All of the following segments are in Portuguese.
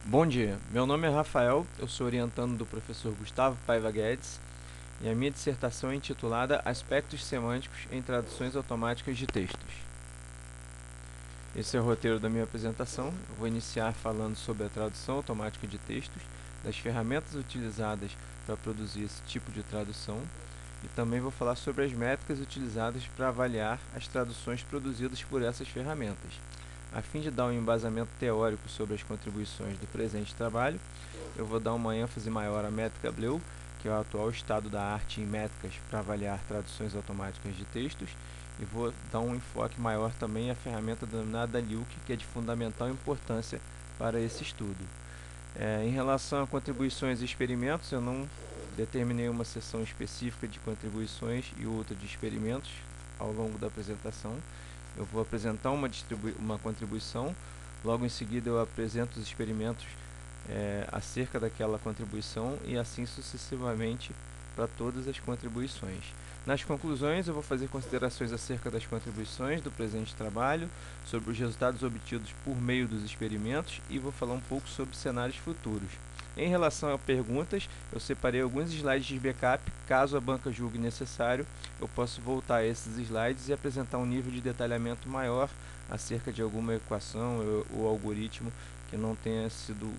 Bom dia, meu nome é Rafael, eu sou orientando do professor Gustavo Paiva Guedes e a minha dissertação é intitulada Aspectos Semânticos em Traduções Automáticas de Textos. Esse é o roteiro da minha apresentação. Eu vou iniciar falando sobre a tradução automática de textos, das ferramentas utilizadas para produzir esse tipo de tradução e também vou falar sobre as métricas utilizadas para avaliar as traduções produzidas por essas ferramentas. A fim de dar um embasamento teórico sobre as contribuições do presente trabalho, eu vou dar uma ênfase maior à métrica Bleu, que é o atual estado da arte em métricas para avaliar traduções automáticas de textos, e vou dar um enfoque maior também à ferramenta denominada Luke, que é de fundamental importância para esse estudo. Em relação a contribuições e experimentos, eu não determinei uma seção específica de contribuições e outra de experimentos ao longo da apresentação. Eu vou apresentar uma contribuição, logo em seguida eu apresento os experimentos acerca daquela contribuição e assim sucessivamente para todas as contribuições. Nas conclusões, eu vou fazer considerações acerca das contribuições do presente trabalho, sobre os resultados obtidos por meio dos experimentos e vou falar um pouco sobre cenários futuros. Em relação a perguntas, eu separei alguns slides de backup, caso a banca julgue necessário, eu posso voltar a esses slides e apresentar um nível de detalhamento maior acerca de alguma equação ou algoritmo que não tenha sido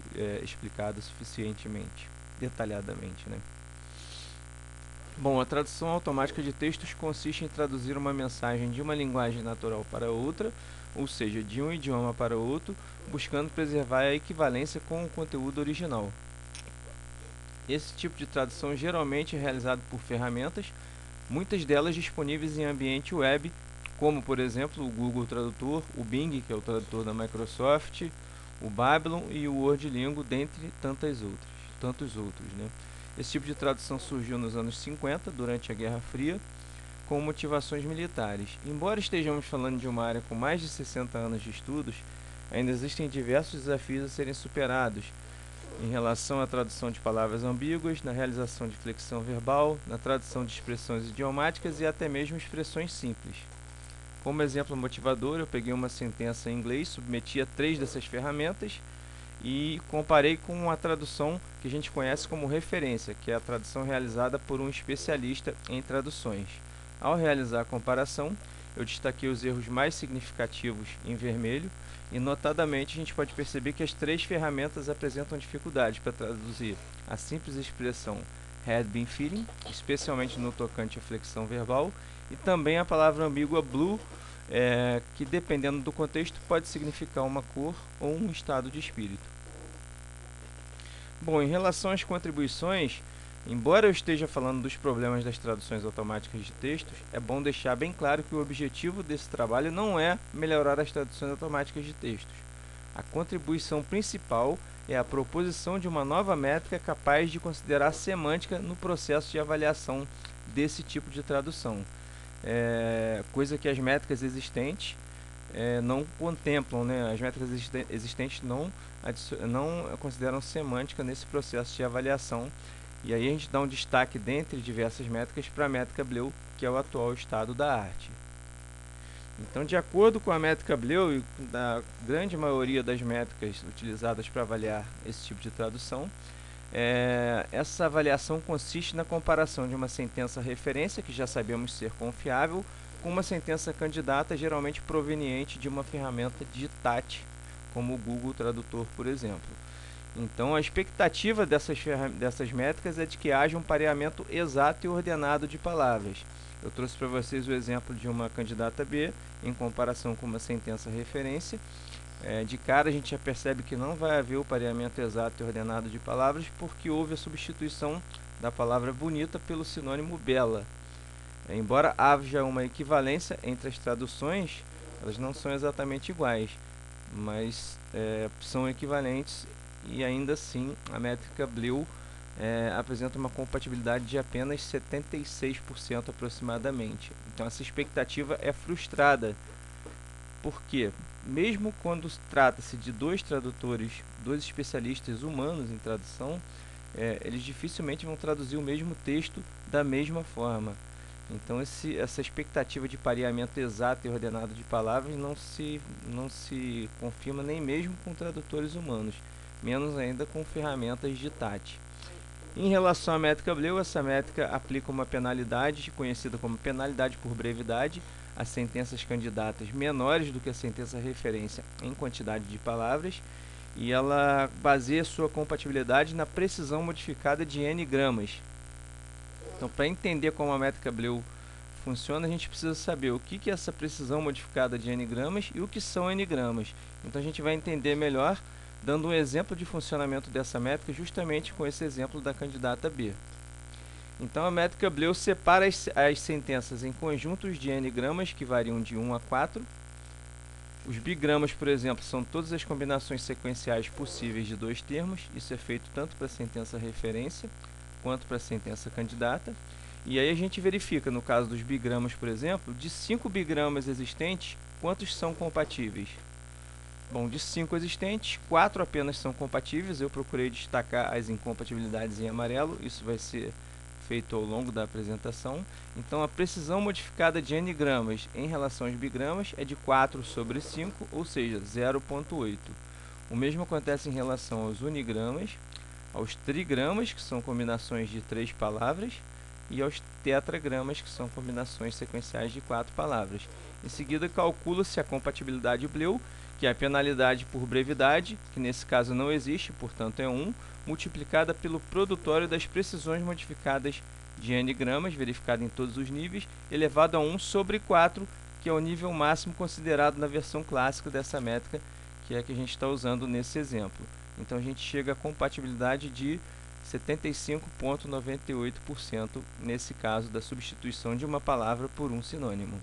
explicado suficientemente, detalhadamente, né? Bom, a tradução automática de textos consiste em traduzir uma mensagem de uma linguagem natural para outra, ou seja, de um idioma para outro, buscando preservar a equivalência com o conteúdo original. Esse tipo de tradução geralmente é realizado por ferramentas, muitas delas disponíveis em ambiente web, como por exemplo o Google Tradutor, o Bing, que é o tradutor da Microsoft, o Babylon e o WordLingo, dentre tantos outros, né? Esse tipo de tradução surgiu nos anos 50, durante a Guerra Fria, com motivações militares. Embora estejamos falando de uma área com mais de 60 anos de estudos, ainda existem diversos desafios a serem superados em relação à tradução de palavras ambíguas, na realização de flexão verbal, na tradução de expressões idiomáticas e até mesmo expressões simples. Como exemplo motivador, eu peguei uma sentença em inglês, submeti a 3 dessas ferramentas e comparei com a tradução que a gente conhece como referência, que é a tradução realizada por um especialista em traduções. Ao realizar a comparação, eu destaquei os erros mais significativos em vermelho e, notadamente, a gente pode perceber que as 3 ferramentas apresentam dificuldades para traduzir a simples expressão had been feeling, especialmente no tocante à flexão verbal, e também a palavra ambígua blue, que dependendo do contexto pode significar uma cor ou um estado de espírito. Bom, em relação às contribuições, embora eu esteja falando dos problemas das traduções automáticas de textos, é bom deixar bem claro que o objetivo desse trabalho não é melhorar as traduções automáticas de textos. A contribuição principal é a proposição de uma nova métrica capaz de considerar a semântica no processo de avaliação desse tipo de tradução. Coisa que as métricas existentes não contemplam, né? As métricas existentes não consideram semântica nesse processo de avaliação. E aí a gente dá um destaque dentre diversas métricas para a métrica Bleu, que é o atual estado da arte. Então, de acordo com a métrica Bleu e da grande maioria das métricas utilizadas para avaliar esse tipo de tradução, essa avaliação consiste na comparação de uma sentença referência, que já sabemos ser confiável, com uma sentença candidata, geralmente proveniente de uma ferramenta de TAT, como o Google Tradutor, por exemplo. Então, a expectativa dessas métricas é de que haja um pareamento exato e ordenado de palavras. Eu trouxe para vocês o exemplo de uma candidata B em comparação com uma sentença referência. De cara a gente já percebe que não vai haver o pareamento exato e ordenado de palavras porque houve a substituição da palavra bonita pelo sinônimo bela. Embora haja uma equivalência entre as traduções, elas não são exatamente iguais, mas são equivalentes e ainda assim a métrica Bleu apresenta uma compatibilidade de apenas 76% aproximadamente. Então essa expectativa é frustrada, porque mesmo quando trata-se de dois tradutores, dois especialistas humanos em tradução, eles dificilmente vão traduzir o mesmo texto da mesma forma. Então essa expectativa de pareamento exato e ordenado de palavras não se confirma nem mesmo com tradutores humanos. menos ainda com ferramentas de TAT. Em relação à métrica Bleu, essa métrica aplica uma penalidade, conhecida como penalidade por brevidade, a sentenças candidatas menores do que a sentença referência em quantidade de palavras, e ela baseia sua compatibilidade na precisão modificada de n gramas. Então, para entender como a métrica Bleu funciona, a gente precisa saber o que é essa precisão modificada de n gramas e o que são n gramas. Então, a gente vai entender melhor dando um exemplo de funcionamento dessa métrica justamente com esse exemplo da candidata B. Então, a métrica Bleu separa as sentenças em conjuntos de n gramas, que variam de 1 a 4. Os bigramas, por exemplo, são todas as combinações sequenciais possíveis de dois termos. Isso é feito tanto para a sentença referência quanto para a sentença candidata. E aí a gente verifica, no caso dos bigramas, por exemplo, de 5 bigramas existentes, quantos são compatíveis? Bom, de 5 existentes, 4 apenas são compatíveis. Eu procurei destacar as incompatibilidades em amarelo. Isso vai ser feito ao longo da apresentação. Então, a precisão modificada de n gramas em relação aos bigramas é de 4 sobre 5, ou seja, 0,8. O mesmo acontece em relação aos unigramas, aos trigramas, que são combinações de 3 palavras, e aos tetragramas, que são combinações sequenciais de 4 palavras. Em seguida, calcula-se a compatibilidade Bleu, que é a penalidade por brevidade, que nesse caso não existe, portanto é 1, multiplicada pelo produtório das precisões modificadas de n gramas, verificado em todos os níveis, elevado a 1 sobre 4, que é o nível máximo considerado na versão clássica dessa métrica, que é a que a gente está usando nesse exemplo. Então a gente chega à compatibilidade de 75,98% nesse caso da substituição de uma palavra por um sinônimo.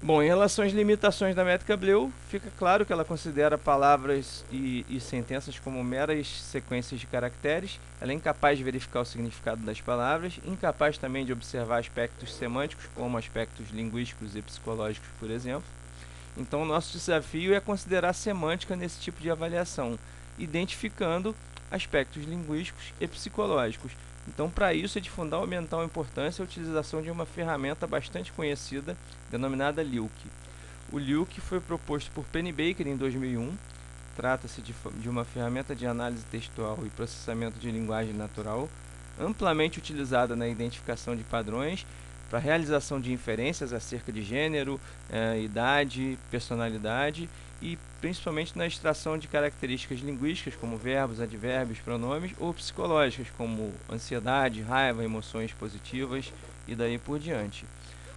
Bom, em relação às limitações da métrica Bleu, fica claro que ela considera palavras e sentenças como meras sequências de caracteres. Ela é incapaz de verificar o significado das palavras, incapaz também de observar aspectos semânticos, como aspectos linguísticos e psicológicos, por exemplo. Então, o nosso desafio é considerar a semântica nesse tipo de avaliação, identificando aspectos linguísticos e psicológicos. Então, para isso, é de fundamental importância a utilização de uma ferramenta bastante conhecida, denominada LILC. O LILC foi proposto por Pennebaker em 2001. Trata-se de uma ferramenta de análise textual e processamento de linguagem natural, amplamente utilizada na identificação de padrões, para a realização de inferências acerca de gênero, idade, personalidade e principalmente na extração de características linguísticas como verbos, advérbios, pronomes ou psicológicas como ansiedade, raiva, emoções positivas e daí por diante.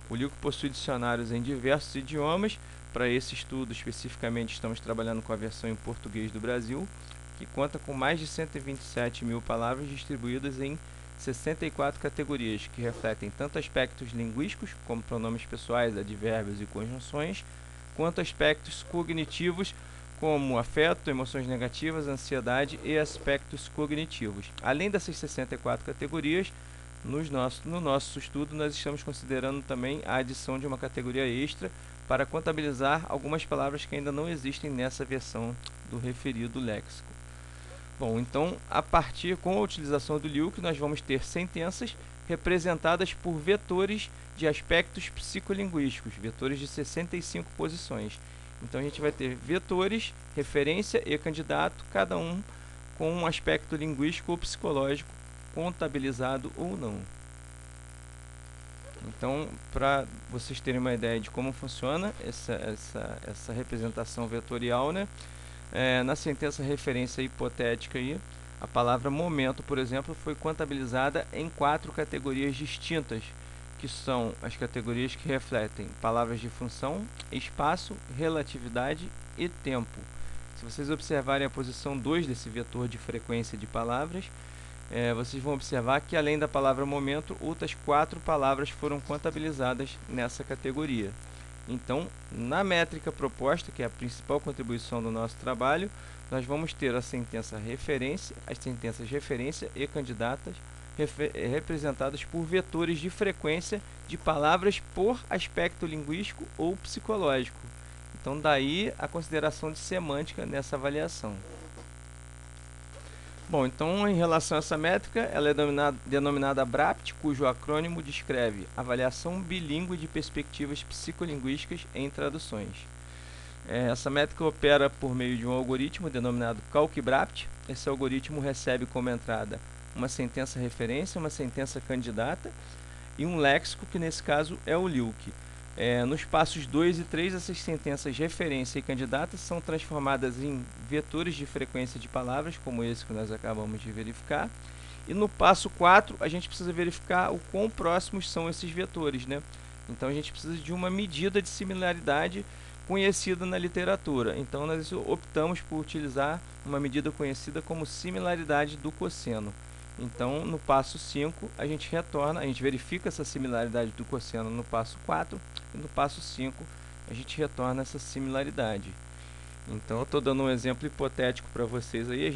O LILC possui dicionários em diversos idiomas. Para esse estudo especificamente estamos trabalhando com a versão em português do Brasil, que conta com mais de 127 mil palavras distribuídas em 64 categorias, que refletem tanto aspectos linguísticos, como pronomes pessoais, advérbios e conjunções, quanto aspectos cognitivos, como afeto, emoções negativas, ansiedade e aspectos cognitivos. Além dessas 64 categorias, no nosso estudo nós estamos considerando também a adição de uma categoria extra para contabilizar algumas palavras que ainda não existem nessa versão do referido léxico. Bom, então, com a utilização do LILC, nós vamos ter sentenças representadas por vetores de aspectos psicolinguísticos, vetores de 65 posições. Então, a gente vai ter vetores, referência e candidato, cada um com um aspecto linguístico ou psicológico, contabilizado ou não. Então, para vocês terem uma ideia de como funciona essa representação vetorial, né? Na sentença referência hipotética aí, a palavra momento, por exemplo, foi contabilizada em 4 categorias distintas, que são as categorias que refletem palavras de função, espaço, relatividade e tempo. Se vocês observarem a posição 2 desse vetor de frequência de palavras, vocês vão observar que além da palavra momento, outras 4 palavras foram contabilizadas nessa categoria. Então, na métrica proposta, que é a principal contribuição do nosso trabalho, nós vamos ter a sentença referência, as sentenças referência e candidatas representadas por vetores de frequência de palavras por aspecto linguístico ou psicológico. Então, daí a consideração de semântica nessa avaliação. Bom, então, em relação a essa métrica, ela é denominada BRAPT, cujo acrônimo descreve Avaliação Bilíngue de Perspectivas Psicolinguísticas em Traduções. Essa métrica opera por meio de um algoritmo denominado Calc-Brapt. Esse algoritmo recebe como entrada uma sentença referência, uma sentença candidata e um léxico, que nesse caso é o LILC. Nos passos 2 e 3, essas sentenças referência e candidata são transformadas em vetores de frequência de palavras, como esse que nós acabamos de verificar. E no passo 4, a gente precisa verificar o quão próximos são esses vetores, né? Então, a gente precisa de uma medida de similaridade conhecida na literatura. Então, nós optamos por utilizar uma medida conhecida como similaridade do cosseno. Então, no passo 5, a gente verifica essa similaridade do cosseno no passo 4, e no passo 5, a gente retorna essa similaridade. Então, eu estou dando um exemplo hipotético para vocês aí.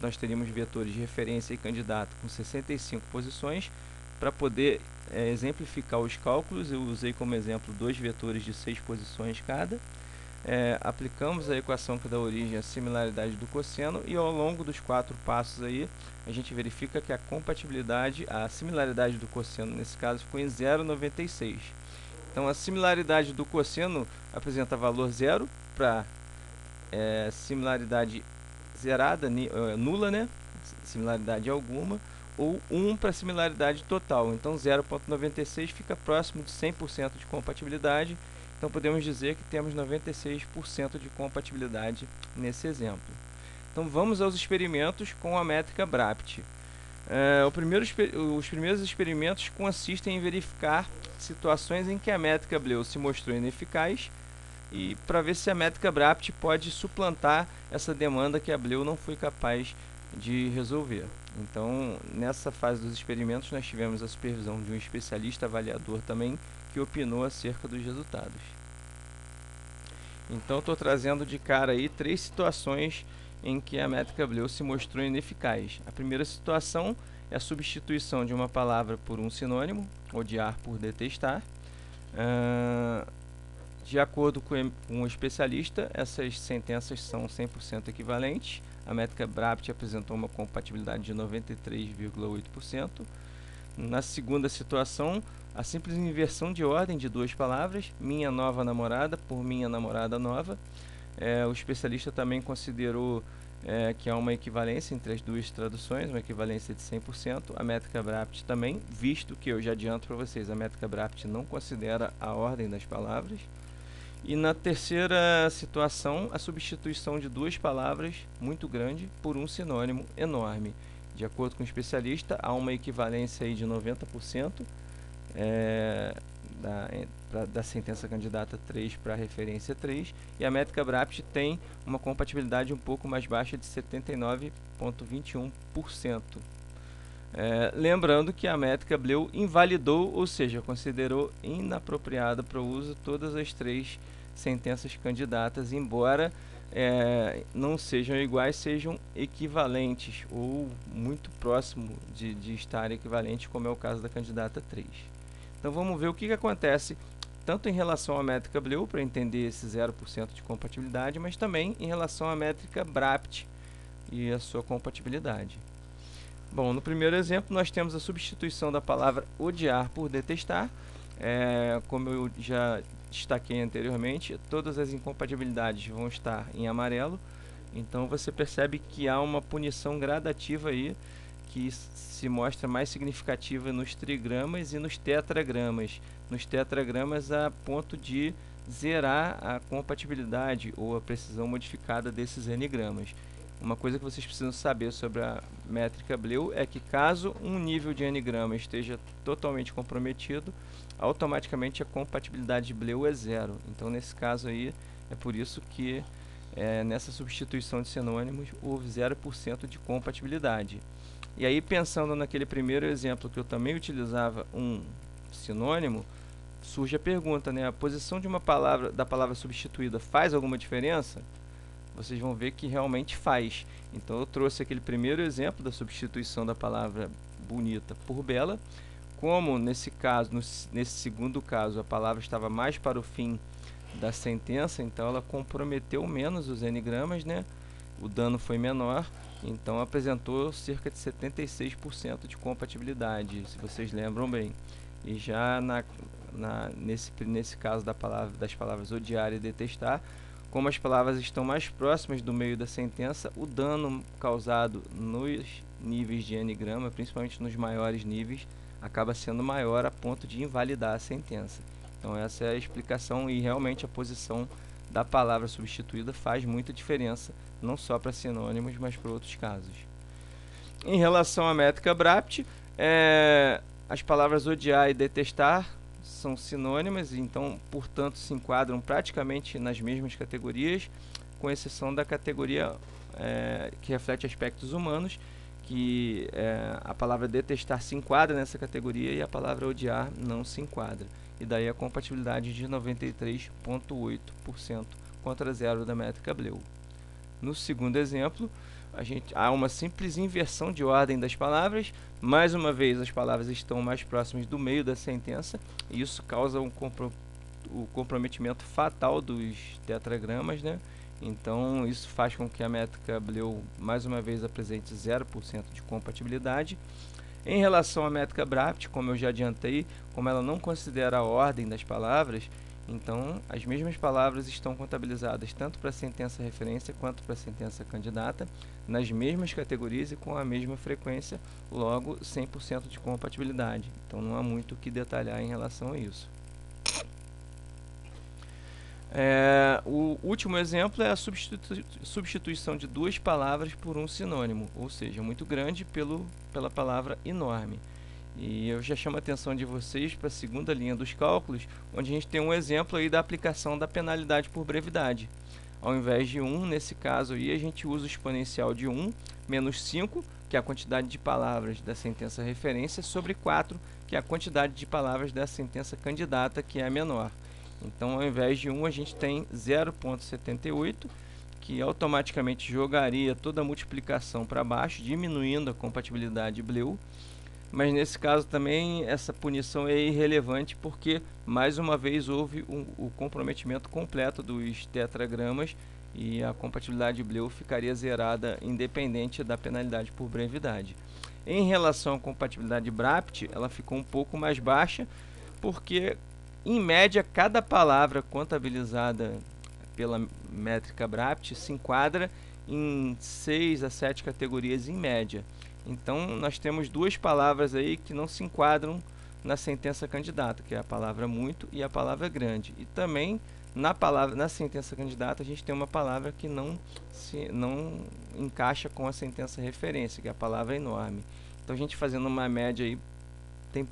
Nós teríamos vetores de referência e candidato com 65 posições. Para poder exemplificar os cálculos, eu usei como exemplo 2 vetores de 6 posições cada. Aplicamos a equação que dá origem à similaridade do cosseno, e ao longo dos 4 passos aí, a gente verifica que a similaridade do cosseno, nesse caso, ficou em 0,96. Então, a similaridade do cosseno apresenta valor 0 para similaridade zerada, nula, né? Similaridade alguma, ou 1 para similaridade total. Então, 0,96 fica próximo de 100% de compatibilidade. Então, podemos dizer que temos 96% de compatibilidade nesse exemplo. Então, vamos aos experimentos com a métrica Brapt. Os primeiros experimentos consistem em verificar situações em que a métrica Bleu se mostrou ineficaz, e para ver se a métrica Brapt pode suplantar essa demanda que a Bleu não foi capaz de resolver. Então, nessa fase dos experimentos, nós tivemos a supervisão de um especialista avaliador também, que opinou acerca dos resultados. Então, estou trazendo de cara aí 3 situações em que a métrica Bleu se mostrou ineficaz. A primeira situação é a substituição de uma palavra por um sinônimo, odiar por detestar. De acordo com o especialista, essas sentenças são 100% equivalentes. A métrica Brapt apresentou uma compatibilidade de 93,8%. Na segunda situação, a simples inversão de ordem de 2 palavras, minha nova namorada por minha namorada nova. O especialista também considerou que há uma equivalência entre as 2 traduções, uma equivalência de 100%. A métrica Brapt também, visto que eu já adianto para vocês, a métrica Brapt não considera a ordem das palavras. E na terceira situação, a substituição de 2 palavras, muito grande, por um sinônimo enorme. De acordo com o especialista, há uma equivalência aí de 90% da sentença candidata 3 para a referência 3, e a métrica Brapt tem uma compatibilidade um pouco mais baixa de 79,21%. Lembrando que a métrica Bleu invalidou, ou seja, considerou inapropriada para o uso todas as 3 sentenças candidatas, embora não sejam iguais, sejam equivalentes ou muito próximo de estar equivalentes, como é o caso da candidata 3. Então, vamos ver o que acontece tanto em relação à métrica Bleu, para entender esse 0% de compatibilidade, mas também em relação à métrica Brapt e a sua compatibilidade. Bom, no primeiro exemplo, nós temos a substituição da palavra odiar por detestar. Como eu já destaquei anteriormente, todas as incompatibilidades vão estar em amarelo. Então, você percebe que há uma punição gradativa aí, que se mostra mais significativa nos trigramas e nos tetragramas. Nos tetragramas, a ponto de zerar a compatibilidade ou a precisão modificada desses n-gramas. Uma coisa que vocês precisam saber sobre a métrica Bleu é que, caso um nível de n-grama esteja totalmente comprometido, automaticamente a compatibilidade de Bleu é 0. Então, nesse caso aí, é por isso que nessa substituição de sinônimos houve 0% de compatibilidade. E aí, pensando naquele primeiro exemplo que eu também utilizava um sinônimo, surge a pergunta, né? A posição de da palavra substituída faz alguma diferença? Vocês vão ver que realmente faz. Então, eu trouxe aquele primeiro exemplo da substituição da palavra bonita por bela. Como nesse segundo caso, a palavra estava mais para o fim da sentença, então ela comprometeu menos os n-gramas, né? O dano foi menor, então apresentou cerca de 76% de compatibilidade, se vocês lembram bem. E já nesse caso das palavras odiar e detestar, como as palavras estão mais próximas do meio da sentença, o dano causado nos níveis de n-grama, principalmente nos maiores níveis, acaba sendo maior a ponto de invalidar a sentença. Então essa é a explicação, e realmente a posição da palavra substituída faz muita diferença, não só para sinônimos, mas para outros casos. Em relação à métrica BRAPT, as palavras odiar e detestar são sinônimas, então, portanto, se enquadram praticamente nas mesmas categorias, com exceção da categoria que reflete aspectos humanos, que a palavra detestar se enquadra nessa categoria e a palavra odiar não se enquadra. E daí a compatibilidade de 93,8% contra 0 da métrica Bleu. No segundo exemplo, há uma simples inversão de ordem das palavras. Mais uma vez, as palavras estão mais próximas do meio da sentença, e isso causa o comprometimento fatal dos tetragramas, né? Então, isso faz com que a métrica Bleu, mais uma vez, apresente 0% de compatibilidade. Em relação à métrica BRAPT, como eu já adiantei, como ela não considera a ordem das palavras, então as mesmas palavras estão contabilizadas tanto para a sentença referência quanto para a sentença candidata, nas mesmas categorias e com a mesma frequência, logo 100% de compatibilidade. Então não há muito o que detalhar em relação a isso. O último exemplo é a substituição de duas palavras por um sinônimo, ou seja, muito grande pela palavra enorme. E eu já chamo a atenção de vocês para a segunda linha dos cálculos, onde a gente tem um exemplo aí da aplicação da penalidade por brevidade. Ao invés de 1, nesse caso aí, a gente usa o exponencial de 1 menos 5, que é a quantidade de palavras da sentença referência, sobre 4, que é a quantidade de palavras da sentença candidata, que é a menor. Então, ao invés de 1, a gente tem 0,78, que automaticamente jogaria toda a multiplicação para baixo, diminuindo a compatibilidade Bleu. Mas nesse caso também essa punição é irrelevante, porque mais uma vez houve o comprometimento completo dos tetragramas e a compatibilidade Bleu ficaria zerada independente da penalidade por brevidade. Em relação à compatibilidade BRAPT, ela ficou um pouco mais baixa, porque em média cada palavra contabilizada pela métrica BRAPT se enquadra em 6 a 7 categorias em média. Então, nós temos duas palavras aí que não se enquadram na sentença candidata, que é a palavra muito e a palavra grande. E também, na sentença candidata, a gente tem uma palavra que não encaixa com a sentença referência, que é a palavra enorme. Então, a gente fazendo uma média aí, tem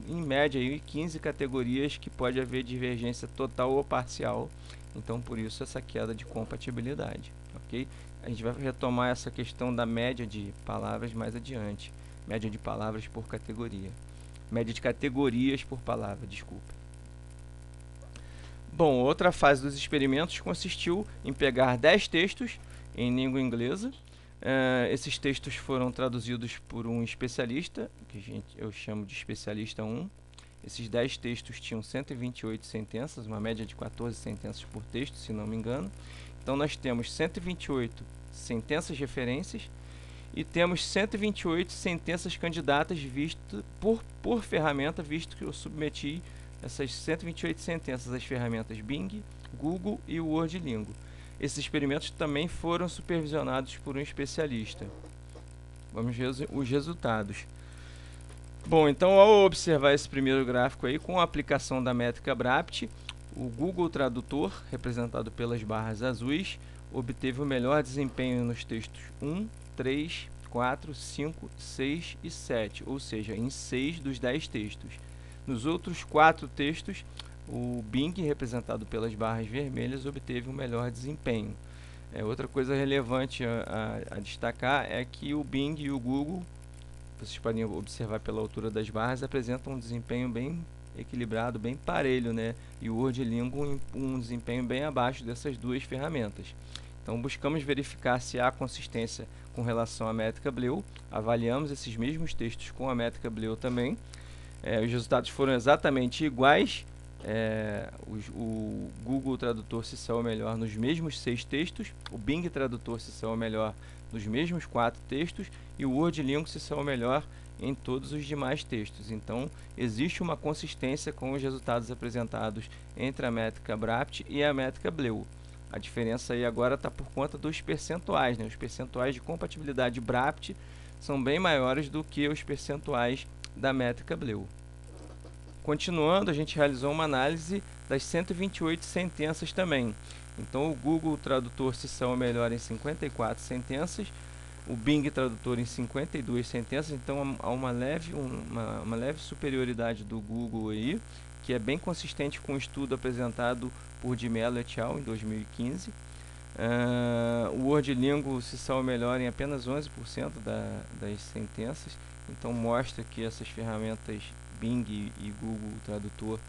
em média aí 15 categorias que pode haver divergência total ou parcial. Então, por isso, essa queda de compatibilidade, ok? A gente vai retomar essa questão da média de palavras mais adiante. Média de palavras por categoria. Média de categorias por palavra, desculpa. Bom, outra fase dos experimentos consistiu em pegar 10 textos em língua inglesa. Esses textos foram traduzidos por um especialista, que eu chamo de especialista 1. Esses 10 textos tinham 128 sentenças, uma média de 14 sentenças por texto, se não me engano. Então, nós temos 128 sentenças referências e temos 128 sentenças candidatas por ferramenta, visto que eu submeti essas 128 sentenças às ferramentas Bing, Google e o WordLingo. Esses experimentos também foram supervisionados por um especialista. Vamos ver os resultados. Bom, então ao observar esse primeiro gráfico aí, com a aplicação da métrica BRAPT, o Google Tradutor, representado pelas barras azuis, obteve o melhor desempenho nos textos 1, 3, 4, 5, 6 e 7, ou seja, em 6 dos 10 textos. Nos outros 4 textos, o Bing, representado pelas barras vermelhas, obteve um melhor desempenho. Outra coisa relevante a destacar é que o Bing e o Google, vocês podem observar pela altura das barras, apresentam um desempenho bem equilibrado, bem parelho, né? E o WordLingo um desempenho bem abaixo dessas duas ferramentas. Então, buscamos verificar se há consistência com relação à métrica Bleu. Avaliamos esses mesmos textos com a métrica Bleu também. Os resultados foram exatamente iguais. O Google Tradutor se saiu melhor nos mesmos 6 textos, o Bing Tradutor se saiu melhor nos mesmos 4 textos e o WordLingo se saiu melhor em todos os demais textos. Então, existe uma consistência com os resultados apresentados entre a métrica BRAPT e a métrica Bleu. A diferença aí agora está por conta dos percentuais, né? Os percentuais de compatibilidade BRAPT são bem maiores do que os percentuais da métrica Bleu. Continuando, a gente realizou uma análise das 128 sentenças também. Então, o Google Tradutor se saiu melhor em 54 sentenças, o Bing Tradutor em 52 sentenças, então há uma leve superioridade do Google aí, que é bem consistente com o estudo apresentado por de Mello et al. Em 2015. O WordLingo se saiu melhor em apenas 11% das sentenças, então mostra que essas ferramentas Bing e Google Tradutor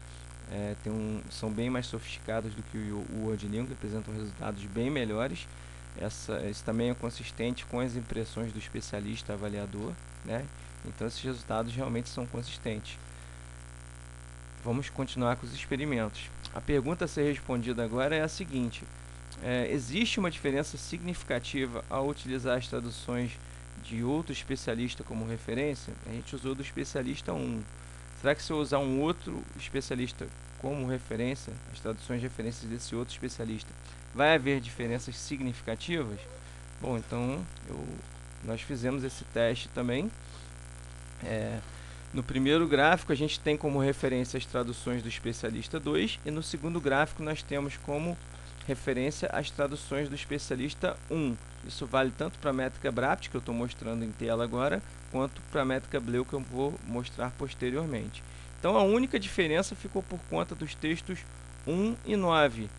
são bem mais sofisticadas do que o WordLingo, apresentam resultados bem melhores. Isso também é consistente com as impressões do especialista avaliador, né? Então esses resultados realmente são consistentes. Vamos continuar com os experimentos. A pergunta a ser respondida agora é a seguinte: existe uma diferença significativa ao utilizar as traduções de outro especialista como referência? A gente usou do especialista 1. Será que se eu usar um outro especialista como referência, as traduções de referências desse outro especialista, vai haver diferenças significativas? Bom, então nós fizemos esse teste também. No primeiro gráfico a gente tem como referência as traduções do especialista 2 e no segundo gráfico nós temos como referência as traduções do especialista 1. Isso vale tanto para a métrica BRAPT, que eu estou mostrando em tela agora, quanto para a métrica Bleu, que eu vou mostrar posteriormente. Então a única diferença ficou por conta dos textos 1 e 9.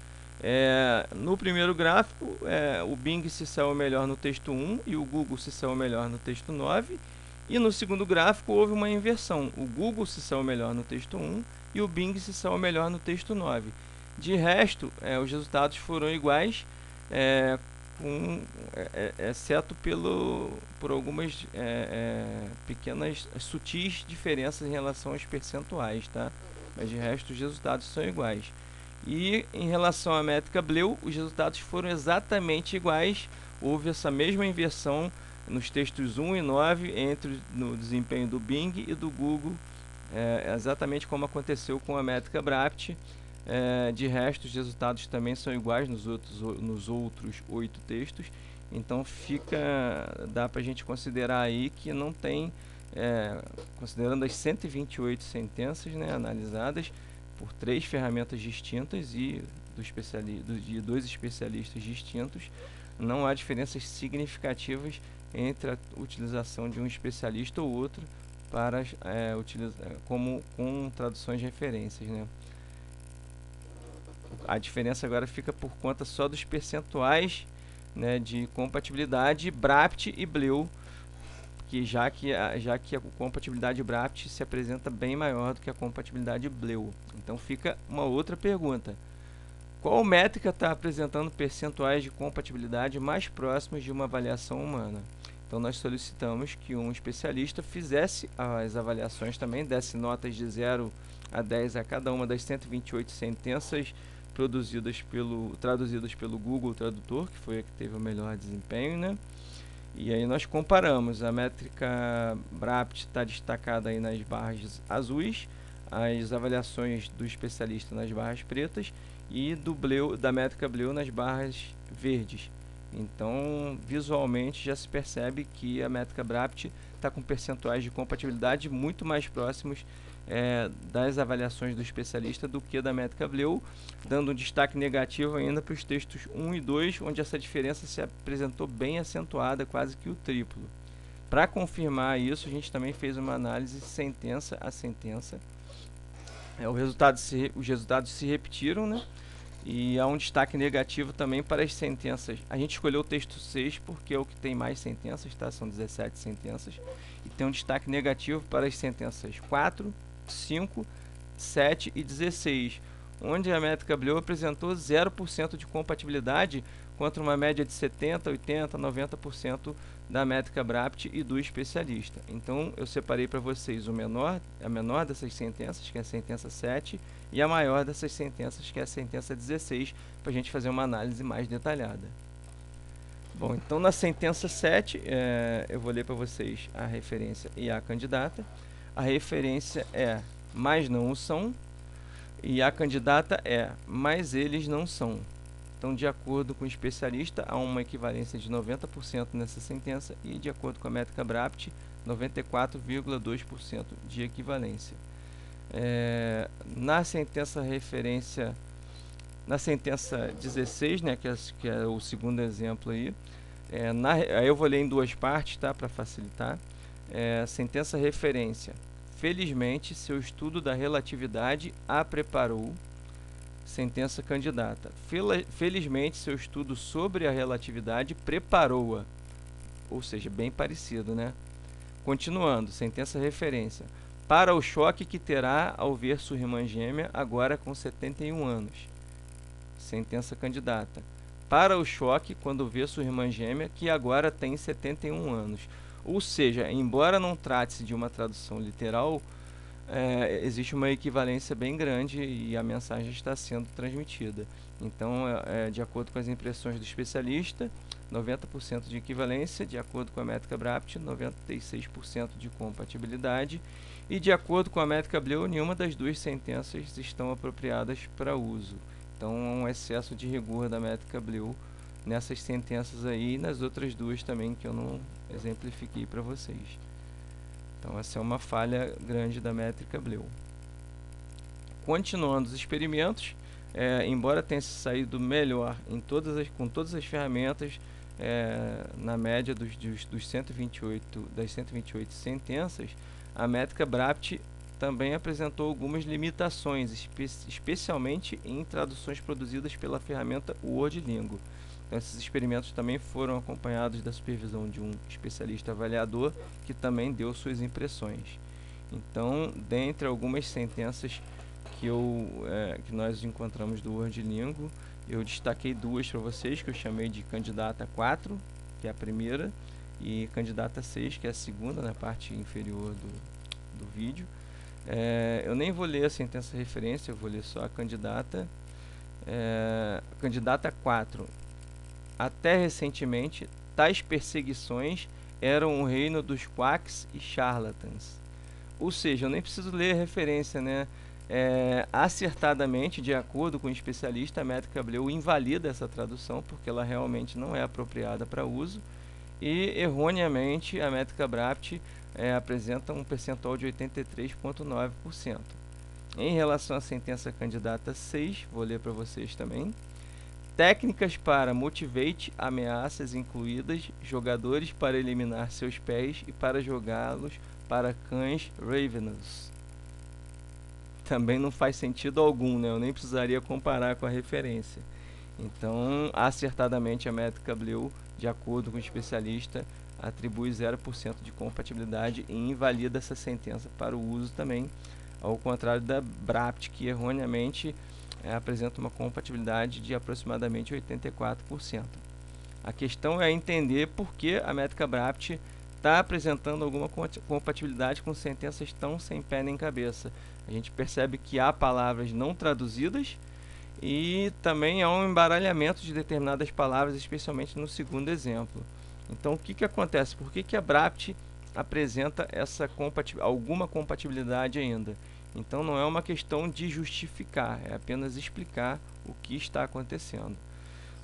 No primeiro gráfico, o Bing se saiu melhor no texto 1 e o Google se saiu melhor no texto 9. E no segundo gráfico houve uma inversão. O Google se saiu melhor no texto 1 e o Bing se saiu melhor no texto 9. De resto, os resultados foram iguais, exceto por algumas pequenas, sutis diferenças em relação aos percentuais, tá? Mas de resto os resultados são iguais. E em relação à métrica Bleu, os resultados foram exatamente iguais. Houve essa mesma inversão nos textos 1 e 9 no desempenho do Bing e do Google, exatamente como aconteceu com a métrica BRAPT. De resto, os resultados também são iguais nos outros 8 textos. Então dá para a gente considerar aí que não tem, considerando as 128 sentenças, né, analisadas por 3 ferramentas distintas e de 2 especialistas distintos, não há diferenças significativas entre a utilização de um especialista ou outro para com traduções de referências, né? A diferença agora fica por conta só dos percentuais, né, de compatibilidade BRAPT e Bleu, já que a compatibilidade BRAPT se apresenta bem maior do que a compatibilidade Bleu. Então fica uma outra pergunta: qual métrica está apresentando percentuais de compatibilidade mais próximos de uma avaliação humana? Então nós solicitamos que um especialista fizesse as avaliações também, desse notas de 0 a 10 a cada uma das 128 sentenças traduzidas pelo Google Tradutor, que foi a que teve o melhor desempenho, né? E aí nós comparamos. A métrica BRAPT está destacada aí nas barras azuis, as avaliações do especialista nas barras pretas e da métrica Bleu nas barras verdes. Então, visualmente já se percebe que a métrica BRAPT está com percentuais de compatibilidade muito mais próximos das avaliações do especialista do que da métrica Bleu, dando um destaque negativo ainda para os textos 1 e 2, onde essa diferença se apresentou bem acentuada, quase que o triplo. Para confirmar isso, a gente também fez uma análise sentença a sentença. Os resultados se repetiram, né? E há um destaque negativo também para as sentenças. A gente escolheu o texto 6 porque é o que tem mais sentenças, tá? São 17 sentenças. E tem um destaque negativo para as sentenças 4, 5, 7 e 16, onde a métrica Bleu apresentou 0% de compatibilidade contra uma média de 70%, 80%, 90% da métrica BRAPT e do especialista. Então eu separei para vocês a menor dessas sentenças, que é a sentença 7, e a maior dessas sentenças, que é a sentença 16, para a gente fazer uma análise mais detalhada. Bom, então na sentença 7, eu vou ler para vocês a referência e a candidata. A referência é "mas não o são", e a candidata é "mas eles não são". Então, de acordo com o especialista, há uma equivalência de 90% nessa sentença e, de acordo com a métrica BRAPT, 94,2% de equivalência. Na sentença 16, né, que é o segundo exemplo aí, aí eu vou ler em duas partes, tá, para facilitar. Sentença referência. Felizmente, seu estudo da relatividade a preparou. Sentença candidata. Felizmente, seu estudo sobre a relatividade preparou-a. Ou seja, bem parecido, né? Continuando, sentença referência. Para o choque que terá ao ver sua irmã gêmea, agora com 71 anos. Sentença candidata. Para o choque quando vê sua irmã gêmea, que agora tem 71 anos. Ou seja, embora não trate-se de uma tradução literal, existe uma equivalência bem grande e a mensagem está sendo transmitida. Então, de acordo com as impressões do especialista, 90% de equivalência, de acordo com a métrica BRAPT, 96% de compatibilidade, e de acordo com a métrica Bleu, nenhuma das duas sentenças estão apropriadas para uso. Então, há um excesso de rigor da métrica Bleu nessas sentenças aí e nas outras duas também que eu não exemplifiquei para vocês. Então, essa é uma falha grande da métrica Bleu. Continuando os experimentos, embora tenha se saído melhor com todas as ferramentas, na média das 128 sentenças, a métrica BRAPT também apresentou algumas limitações, especialmente em traduções produzidas pela ferramenta WordLingo. Então, esses experimentos também foram acompanhados da supervisão de um especialista avaliador que também deu suas impressões. Então, dentre algumas sentenças que nós encontramos do WordLingo, eu destaquei duas para vocês, que eu chamei de candidata 4, que é a primeira, e candidata 6, que é a segunda, na parte inferior do vídeo. Eu nem vou ler a sentença referência, eu vou ler só a candidata. Candidata 4. Até recentemente, tais perseguições eram o reino dos quacks e charlatãs. Ou seja, eu nem preciso ler a referência, né? Acertadamente, de acordo com o especialista, a métrica Bleu invalida essa tradução porque ela realmente não é apropriada para uso, e erroneamente a métrica BRAPT apresenta um percentual de 83,9%. Em relação à sentença candidata 6, vou ler para vocês também. Técnicas para motivate ameaças incluídas jogadores para eliminar seus pés e para jogá-los para cães ravenous. Também não faz sentido algum, né? Eu nem precisaria comparar com a referência. Então, acertadamente, a métrica Bleu, de acordo com o especialista, atribui 0% de compatibilidade e invalida essa sentença para o uso também, ao contrário da BRAPT, que erroneamente apresenta uma compatibilidade de aproximadamente 84%. A questão é entender por que a métrica BRAPT está apresentando alguma compatibilidade com sentenças tão sem pé nem cabeça. A gente percebe que há palavras não traduzidas e também há um embaralhamento de determinadas palavras, especialmente no segundo exemplo. Então, o que acontece? Por que a BRAPT apresenta alguma compatibilidade ainda? Então, não é uma questão de justificar, é apenas explicar o que está acontecendo.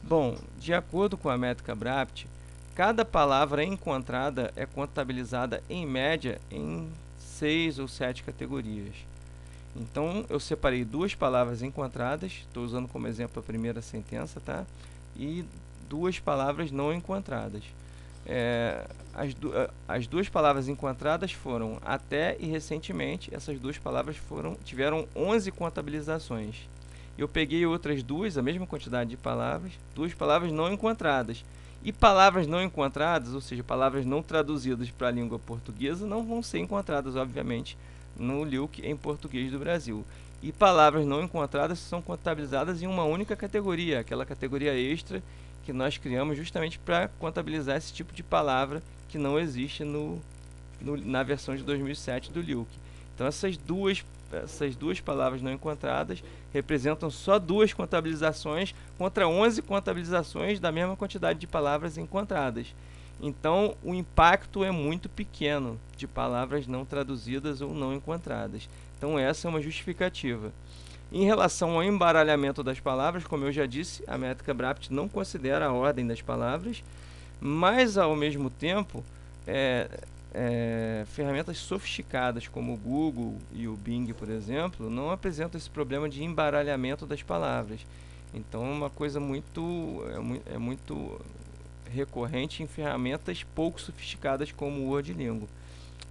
Bom, de acordo com a métrica BRAPT, cada palavra encontrada é contabilizada em média em 6 ou 7 categorias. Então, eu separei duas palavras encontradas, estou usando como exemplo a primeira sentença, tá? E duas palavras não encontradas. As duas palavras encontradas foram até e recentemente. Essas duas palavras tiveram 11 contabilizações. Eu peguei outras duas, a mesma quantidade de palavras, duas palavras não encontradas. E palavras não encontradas, ou seja, palavras não traduzidas para a língua portuguesa, não vão ser encontradas, obviamente, no LILC em português do Brasil. E palavras não encontradas são contabilizadas em uma única categoria, aquela categoria extra que nós criamos justamente para contabilizar esse tipo de palavra que não existe na versão de 2007 do LILC. Então, essas duas palavras não encontradas representam só duas contabilizações contra 11 contabilizações da mesma quantidade de palavras encontradas. Então, o impacto é muito pequeno de palavras não traduzidas ou não encontradas. Então, essa é uma justificativa. Em relação ao embaralhamento das palavras, como eu já disse, a métrica BRAPT não considera a ordem das palavras, mas, ao mesmo tempo, ferramentas sofisticadas como o Google e o Bing, por exemplo, não apresentam esse problema de embaralhamento das palavras. Então, é uma coisa muito recorrente em ferramentas pouco sofisticadas como o WordLingo.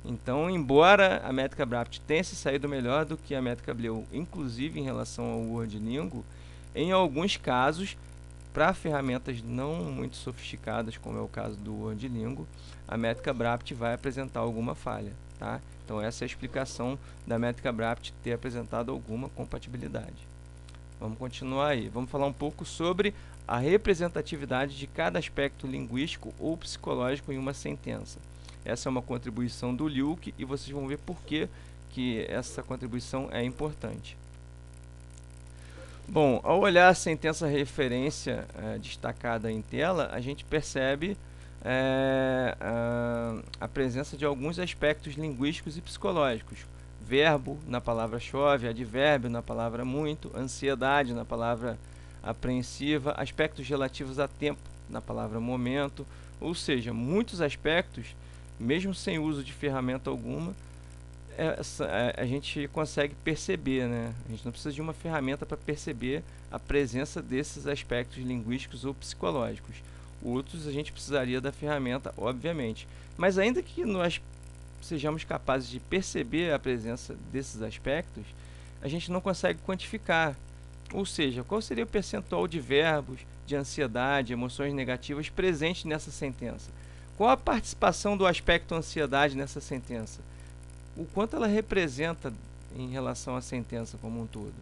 Então, embora a métrica BRAPT tenha se saído melhor do que a métrica Bleu, inclusive em relação ao WordLingo, em alguns casos, para ferramentas não muito sofisticadas, como é o caso do WordLingo, a métrica BRAPT vai apresentar alguma falha, tá? Então, essa é a explicação da métrica BRAPT ter apresentado alguma compatibilidade. Vamos continuar aí. Vamos falar um pouco sobre a representatividade de cada aspecto linguístico ou psicológico em uma sentença. Essa é uma contribuição do Luke e vocês vão ver por que essa contribuição é importante. Bom, ao olhar a sentença referência destacada em tela, a gente percebe a presença de alguns aspectos linguísticos e psicológicos. Verbo na palavra chove, advérbio na palavra muito, ansiedade na palavra apreensiva, aspectos relativos a tempo na palavra momento, ou seja, muitos aspectos, mesmo sem uso de ferramenta alguma, a gente consegue perceber, né? A gente não precisa de uma ferramenta para perceber a presença desses aspectos linguísticos ou psicológicos. Outros a gente precisaria da ferramenta, obviamente. Mas ainda que nós sejamos capazes de perceber a presença desses aspectos, a gente não consegue quantificar. Ou seja, qual seria o percentual de verbos, de ansiedade, emoções negativas presentes nessa sentença? Qual a participação do aspecto ansiedade nessa sentença? O quanto ela representa em relação à sentença como um todo?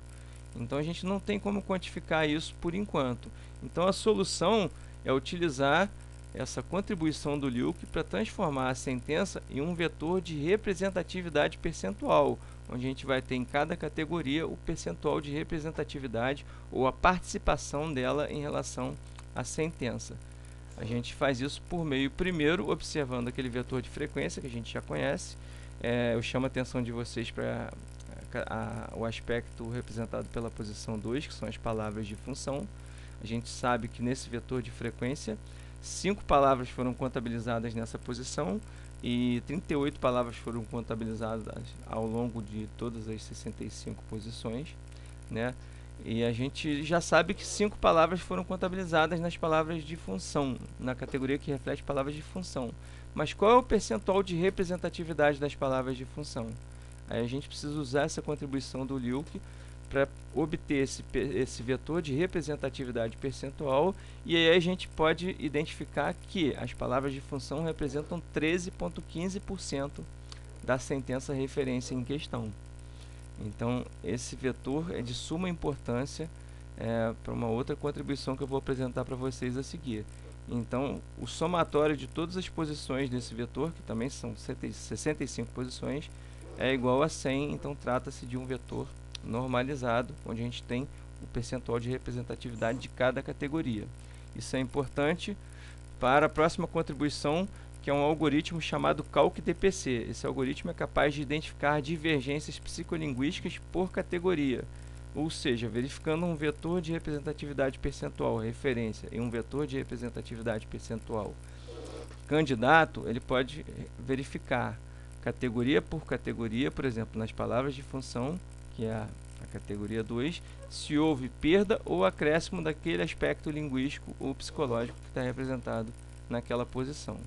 Então, a gente não tem como quantificar isso por enquanto. Então, a solução é utilizar essa contribuição do Luke para transformar a sentença em um vetor de representatividade percentual, onde a gente vai ter em cada categoria o percentual de representatividade ou a participação dela em relação à sentença. A gente faz isso por meio, primeiro, observando aquele vetor de frequência que a gente já conhece. Eu chamo a atenção de vocês para o aspecto representado pela posição 2, que são as palavras de função. A gente sabe que nesse vetor de frequência, 5 palavras foram contabilizadas nessa posição e 38 palavras foram contabilizadas ao longo de todas as 65 posições, né? E a gente já sabe que 5 palavras foram contabilizadas nas palavras de função, na categoria que reflete palavras de função. Mas qual é o percentual de representatividade das palavras de função? Aí a gente precisa usar essa contribuição do Luke para obter esse vetor de representatividade percentual, e aí a gente pode identificar que as palavras de função representam 13,15% da sentença referência em questão. Então, esse vetor é de suma importância para uma outra contribuição que eu vou apresentar para vocês a seguir. Então, o somatório de todas as posições desse vetor, que também são 65 posições, é igual a 100, então trata-se de um vetor normalizado, onde a gente tem o percentual de representatividade de cada categoria. Isso é importante para a próxima contribuição, que é um algoritmo chamado CalcDPC. Esse algoritmo é capaz de identificar divergências psicolinguísticas por categoria, ou seja, verificando um vetor de representatividade percentual, referência, e um vetor de representatividade percentual candidato, ele pode verificar categoria por categoria, por exemplo, nas palavras de função, que é a categoria 2, se houve perda ou acréscimo daquele aspecto linguístico ou psicológico que está representado naquela posição.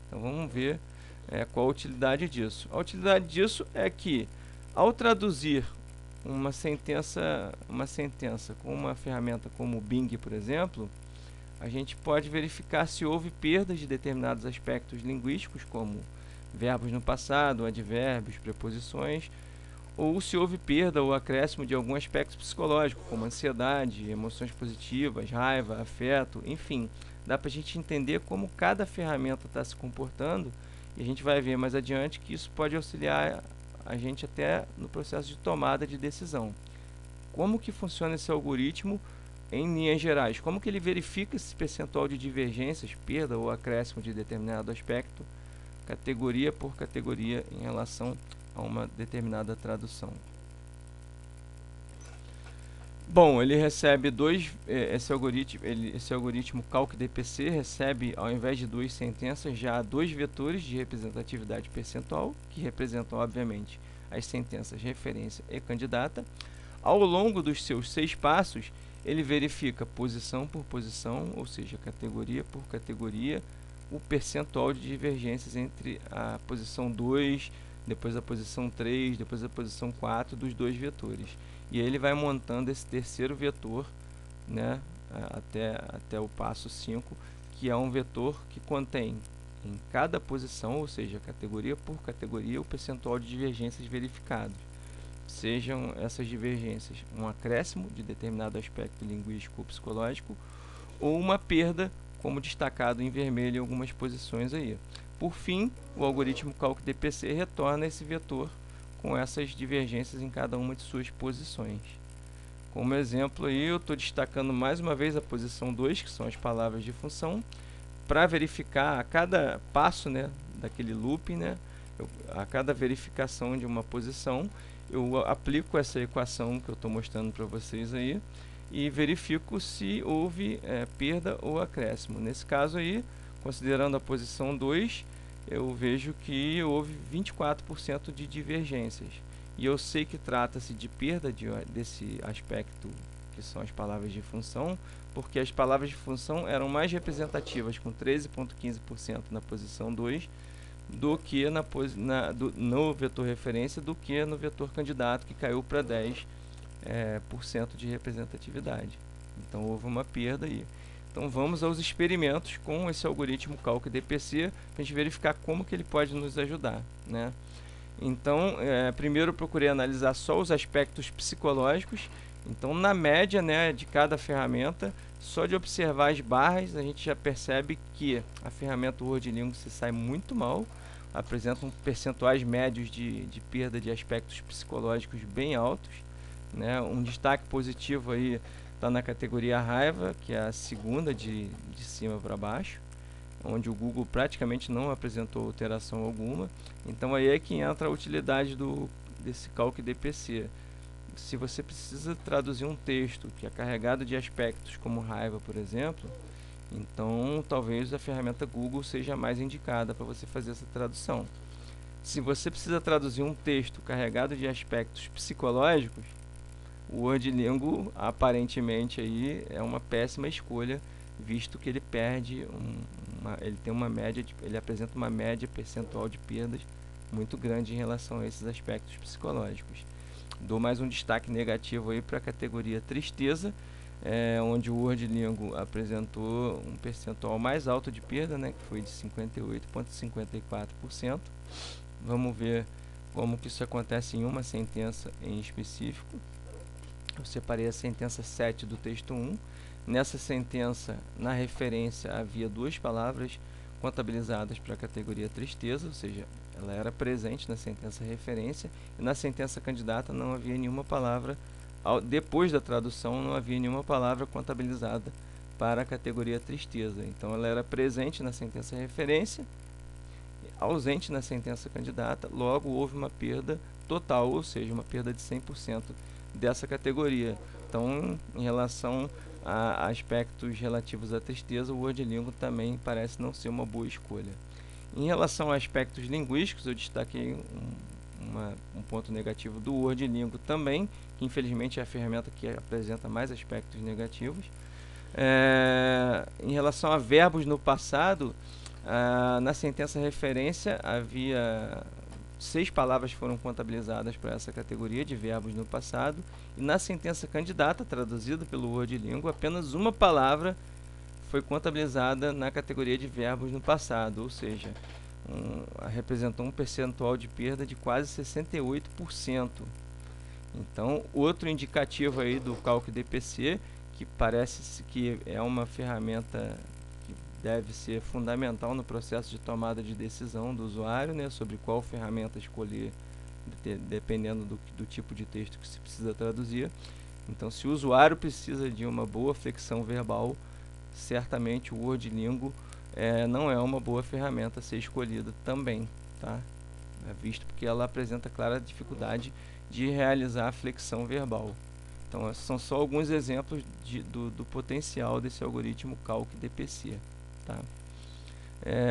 Então, vamos ver qual a utilidade disso. A utilidade disso é que, ao traduzir uma sentença com uma ferramenta como o Bing, por exemplo, a gente pode verificar se houve perdas de determinados aspectos linguísticos, como verbos no passado, advérbios, preposições, ou se houve perda ou acréscimo de algum aspecto psicológico, como ansiedade, emoções positivas, raiva, afeto, enfim. Dá para a gente entender como cada ferramenta está se comportando, e a gente vai ver mais adiante que isso pode auxiliar a gente até no processo de tomada de decisão. Como que funciona esse algoritmo em linhas gerais? Como que ele verifica esse percentual de divergências, perda ou acréscimo de determinado aspecto, categoria por categoria, em relação a uma determinada tradução? Bom, ele recebe esse algoritmo CalcDPC recebe, ao invés de duas sentenças, já dois vetores de representatividade percentual, que representam, obviamente, as sentenças referência e candidata. Ao longo dos seus 6 passos, ele verifica posição por posição, ou seja, categoria por categoria, o percentual de divergências entre a posição 2, depois a posição 3, depois a posição 4 dos dois vetores. E ele vai montando esse terceiro vetor, né, até o passo 5, que é um vetor que contém em cada posição, ou seja, categoria por categoria, o percentual de divergências verificados. Sejam essas divergências um acréscimo de determinado aspecto linguístico ou psicológico, ou uma perda, como destacado em vermelho em algumas posições aí. Por fim, o algoritmo CalcDPC retorna esse vetor com essas divergências em cada uma de suas posições. Como exemplo aí, eu estou destacando mais uma vez a posição 2, que são as palavras de função, para verificar a cada passo, né, daquele loop, né, a cada verificação de uma posição, eu aplico essa equação que eu estou mostrando para vocês aí e verifico se houve perda ou acréscimo. Nesse caso aí, considerando a posição 2, eu vejo que houve 24% de divergências. E eu sei que trata-se de perda desse aspecto, que são as palavras de função, porque as palavras de função eram mais representativas, com 13,15% na posição 2, do que no vetor referência, do que no vetor candidato, que caiu para 10% de representatividade. Então, houve uma perda aí. Então, vamos aos experimentos com esse algoritmo CalcDPC para a gente verificar como que ele pode nos ajudar, né? Então, primeiro eu procurei analisar só os aspectos psicológicos. Então, na média, né, de cada ferramenta, só de observar as barras, a gente já percebe que a ferramenta WordLingo se sai muito mal, apresenta percentuais médios de perda de aspectos psicológicos bem altos, né? Um destaque positivo aí está na categoria raiva, que é a segunda de cima para baixo, onde o Google praticamente não apresentou alteração alguma. Então aí é que entra a utilidade desse CalcDPC. Se você precisa traduzir um texto que é carregado de aspectos como raiva, por exemplo, então talvez a ferramenta Google seja mais indicada para você fazer essa tradução. Se você precisa traduzir um texto carregado de aspectos psicológicos, o WordLingo aparentemente aí é uma péssima escolha, visto que ele perde ele apresenta uma média percentual de perdas muito grande em relação a esses aspectos psicológicos. Dou mais um destaque negativo aí para a categoria tristeza, onde o WordLingo apresentou um percentual mais alto de perda, né, que foi de 58,54%. Vamos ver como que isso acontece em uma sentença em específico. Eu separei a sentença 7 do texto 1. Nessa sentença, na referência, havia duas palavras contabilizadas para a categoria tristeza, ou seja, ela era presente na sentença referência, e na sentença candidata não havia nenhuma palavra, depois da tradução, não havia nenhuma palavra contabilizada para a categoria tristeza. Então, ela era presente na sentença referência, ausente na sentença candidata, logo houve uma perda total, ou seja, uma perda de 100% dessa categoria. Então, em relação a aspectos relativos à tristeza, o WordLingo também parece não ser uma boa escolha. Em relação a aspectos linguísticos, eu destaquei um ponto negativo do WordLingo também, que infelizmente é a ferramenta que apresenta mais aspectos negativos. Em relação a verbos no passado, na sentença referência havia 6 palavras foram contabilizadas para essa categoria de verbos no passado, e na sentença candidata, traduzida pelo WordLingo, apenas uma palavra foi contabilizada na categoria de verbos no passado, ou seja, representou um percentual de perda de quase 68%. Então, outro indicativo aí do CalcDPC, que parece que é uma ferramenta que deve ser fundamental no processo de tomada de decisão do usuário, né, sobre qual ferramenta escolher, dependendo do tipo de texto que se precisa traduzir. Então, se o usuário precisa de uma boa flexão verbal, certamente o WordLingo não é uma boa ferramenta a ser escolhida também, tá? Visto porque ela apresenta clara dificuldade de realizar a flexão verbal. Então, esses são só alguns exemplos do potencial desse algoritmo Calc-DPC. Tá?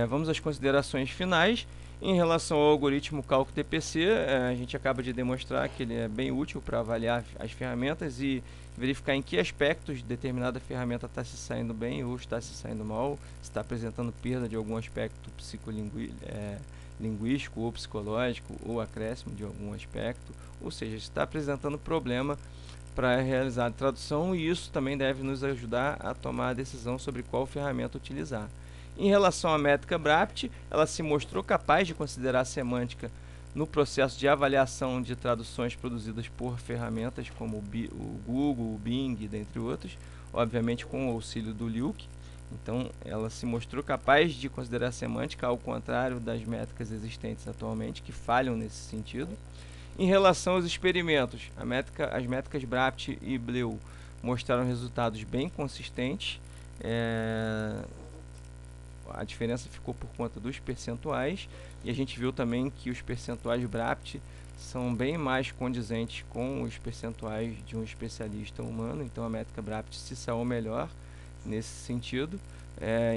Vamos às considerações finais. Em relação ao algoritmo Calc-DPC, a gente acaba de demonstrar que ele é bem útil para avaliar as ferramentas e verificar em que aspectos determinada ferramenta está se saindo bem ou está se saindo mal, se está apresentando perda de algum aspecto linguístico ou psicológico, ou acréscimo de algum aspecto, ou seja, está apresentando problema para realizar a tradução, e isso também deve nos ajudar a tomar a decisão sobre qual ferramenta utilizar. Em relação à métrica BRAPT, ela se mostrou capaz de considerar a semântica no processo de avaliação de traduções produzidas por ferramentas como o Google, o Bing, dentre outros, obviamente com o auxílio do LIUC. Então, ela se mostrou capaz de considerar a semântica, ao contrário das métricas existentes atualmente, que falham nesse sentido. Em relação aos experimentos, as métricas BRAPT e BLEU mostraram resultados bem consistentes. A diferença ficou por conta dos percentuais, e a gente viu também que os percentuais BRAPT são bem mais condizentes com os percentuais de um especialista humano. Então, a métrica BRAPT se saiu melhor nesse sentido.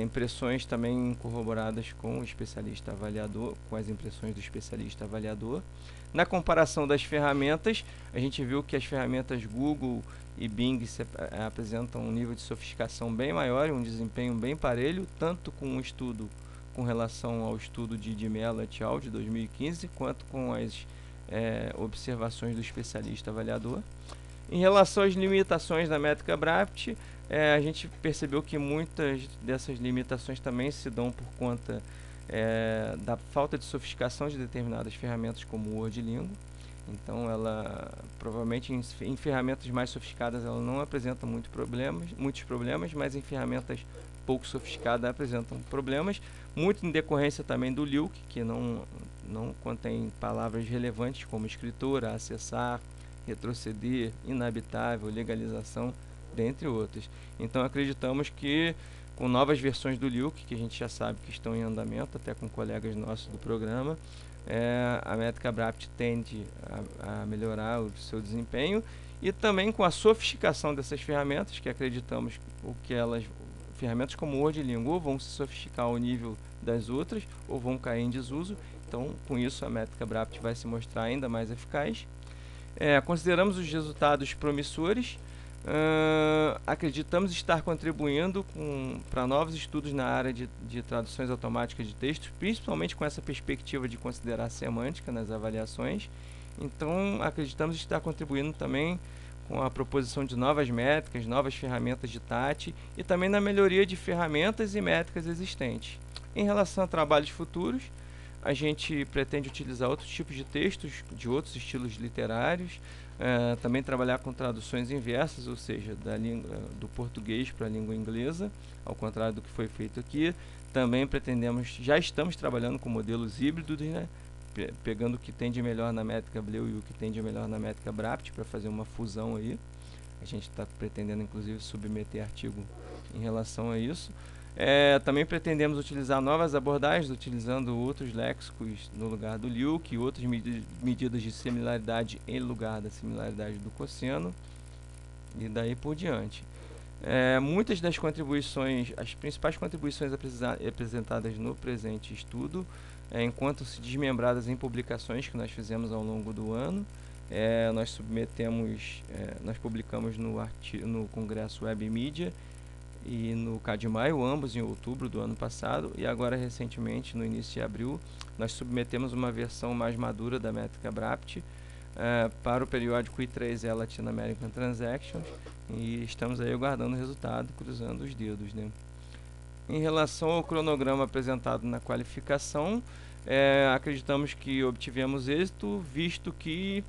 Impressões também corroboradas com o especialista avaliador, com as impressões do especialista avaliador. Na comparação das ferramentas, a gente viu que as ferramentas Google e Bing apresentam um nível de sofisticação bem maior e um desempenho bem parelho, tanto com o estudo com relação ao estudo de Mello et al. De 2015, quanto com as observações do especialista avaliador. Em relação às limitações da métrica BRAPT, a gente percebeu que muitas dessas limitações também se dão por conta da falta de sofisticação de determinadas ferramentas como o WordLingo. Então, ela provavelmente em ferramentas mais sofisticadas ela não apresenta muitos problemas, mas em ferramentas pouco sofisticadas apresentam problemas, muito em decorrência também do LIUC, que não contém palavras relevantes como escritora, acessar, retroceder, inabitável, legalização, dentre outras. Então, acreditamos que com novas versões do LIUC, que a gente já sabe que estão em andamento, até com colegas nossos do programa, a métrica BRAPT tende a melhorar o seu desempenho, e também com a sofisticação dessas ferramentas, que acreditamos que ferramentas como o WordLingo ou vão se sofisticar ao nível das outras, ou vão cair em desuso. Então, com isso, a métrica BRAPT vai se mostrar ainda mais eficaz. Consideramos os resultados promissores. Acreditamos estar contribuindo para novos estudos na área de traduções automáticas de textos, principalmente com essa perspectiva de considerar a semântica nas avaliações. Então, acreditamos estar contribuindo também com a proposição de novas métricas, novas ferramentas de TAT, e também na melhoria de ferramentas e métricas existentes. Em relação a trabalhos futuros, a gente pretende utilizar outros tipos de textos de outros estilos literários, também trabalhar com traduções inversas, ou seja, do português para a língua inglesa, ao contrário do que foi feito aqui. Também já estamos trabalhando com modelos híbridos, né, pegando o que tem de melhor na métrica BLEU e o que tem de melhor na métrica BRAPT para fazer uma fusão aí. A gente está pretendendo, inclusive, submeter artigo em relação a isso. Também pretendemos utilizar novas abordagens, utilizando outros léxicos no lugar do LIUC e outras medidas de similaridade em lugar da similaridade do cosseno, e daí por diante. Muitas das contribuições, as principais contribuições apresentadas no presente estudo, encontram-se desmembradas em publicações que nós fizemos ao longo do ano. Nós publicamos no Congresso Web Media e no CADMAIO, ambos em outubro do ano passado, e agora recentemente, no início de abril, nós submetemos uma versão mais madura da métrica BRAPT para o periódico I3E Latin American Transactions, e estamos aí aguardando o resultado, cruzando os dedos, né? Em relação ao cronograma apresentado na qualificação, acreditamos que obtivemos êxito, visto que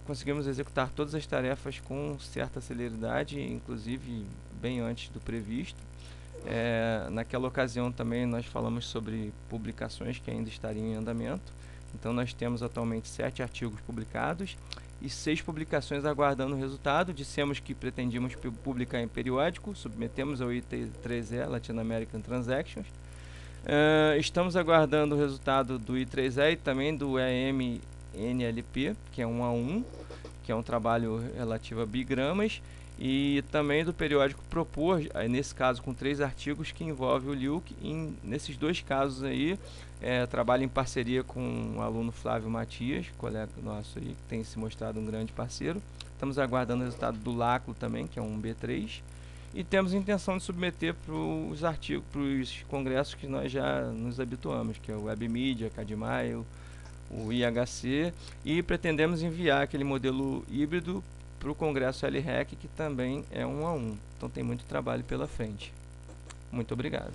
conseguimos executar todas as tarefas com certa celeridade, inclusive bem antes do previsto. Naquela ocasião também nós falamos sobre publicações que ainda estariam em andamento. Então, nós temos atualmente 7 artigos publicados e 6 publicações aguardando o resultado. Dissemos que pretendíamos publicar em periódico, submetemos ao I3E Latin American Transactions. Estamos aguardando o resultado do I3E e também do EMNLP, que é 1 a 1, que é um trabalho relativo a bigramas, e também do periódico Propor, nesse caso com 3 artigos que envolve o LIUC. Nesses 2 casos aí, trabalho em parceria com o aluno Flávio Matias, colega nosso aí, que tem se mostrado um grande parceiro. Estamos aguardando o resultado do LACLO também, que é um B3, e temos a intenção de submeter para os artigos, para os congressos que nós já nos habituamos, que é o WebMedia, CADMAIO, o IHC, e pretendemos enviar aquele modelo híbrido para o Congresso LREC, que também é 1 a 1. Então tem muito trabalho pela frente. Muito obrigado.